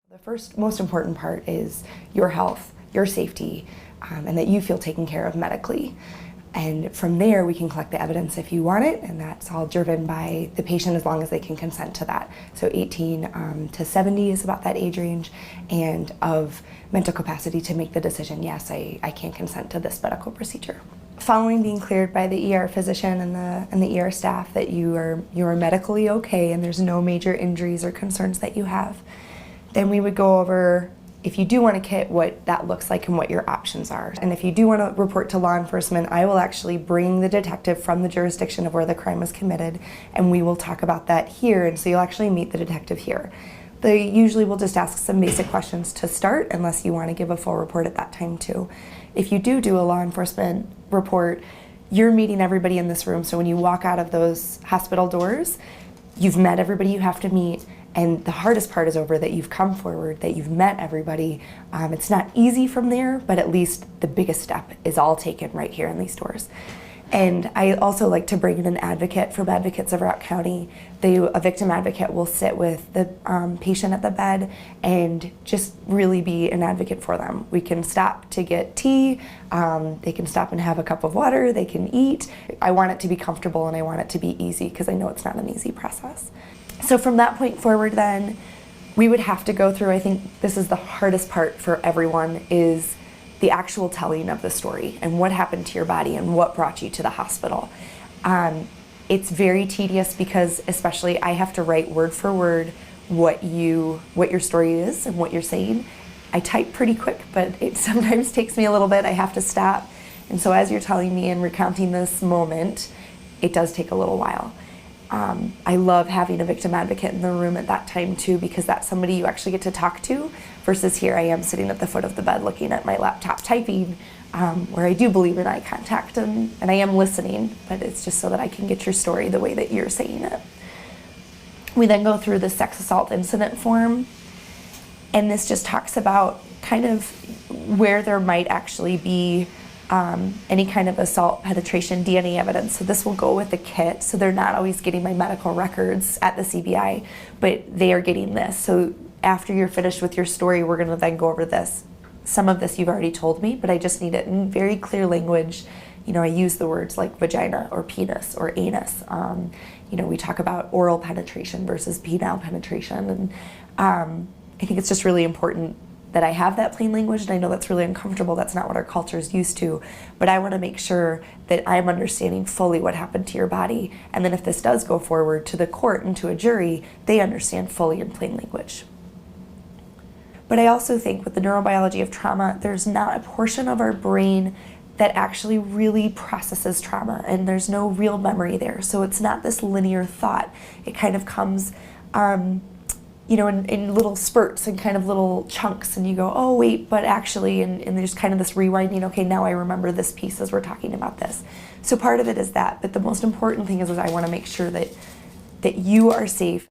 The first most important part is your health, your safety, and that you feel taken care of medically. And from there, we can collect the evidence if you want it, and that's all driven by the patient as long as they can consent to that. So 18 to 70 is about that age range, and of mental capacity to make the decision, yes, I can consent to this medical procedure. Following being cleared by the ER physician and the ER staff that you are medically okay and there's no major injuries or concerns that you have, then we would go over, if you do want a kit, what that looks like and what your options are. And if you do want to report to law enforcement, I will actually bring the detective from the jurisdiction of where the crime was committed, and we will talk about that here, and so you'll actually meet the detective here. They usually will just ask some basic questions to start, unless you want to give a full report at that time too. If you do a law enforcement report, you're meeting everybody in this room, so when you walk out of those hospital doors, you've met everybody you have to meet, and the hardest part is over, that you've come forward, that you've met everybody. It's not easy from there, but at least the biggest step is all taken right here in these doors. And I also like to bring in an advocate from Advocates of Rock County. A victim advocate will sit with the patient at the bed and just really be an advocate for them. We can stop to get tea, they can stop and have a cup of water, they can eat. I want it to be comfortable and I want it to be easy because I know it's not an easy process. So from that point forward then, we would have to go through, I think this is the hardest part for everyone, is the actual telling of the story and what happened to your body and what brought you to the hospital. It's very tedious because especially I have to write word for word what your story is and what you're saying. I type pretty quick, but it sometimes takes me a little bit. I have to stop. And so as you're telling me and recounting this moment, it does take a little while. I love having a victim advocate in the room at that time too, because that's somebody you actually get to talk to, versus here I am sitting at the foot of the bed looking at my laptop typing, where I do believe in eye contact and I am listening, but it's just so that I can get your story the way that you're saying it. We then go through the sex assault incident form, and this just talks about kind of where there might actually be any kind of assault, penetration, DNA evidence. So this will go with the kit, so they're not always getting my medical records at the CBI, but they are getting this. So after you're finished with your story, we're going to then go over this. Some of this you've already told me, but I just need it in very clear language. You know, I use the words like vagina or penis or anus. You know, we talk about oral penetration versus penile penetration, and I think it's just really important that I have that plain language, and I know that's really uncomfortable. That's not what our culture is used to, but I want to make sure that I'm understanding fully what happened to your body, and then if this does go forward to the court and to a jury, they understand fully in plain language. But I also think with the neurobiology of trauma, there's not a portion of our brain that actually really processes trauma, and there's no real memory there. So it's not this linear thought. It kind of comes you know, in little spurts and kind of little chunks, and you go, oh wait, but actually, and there's kind of this rewinding, okay, now I remember this piece as we're talking about this. So part of it is that, but the most important thing is I want to make sure that you are safe.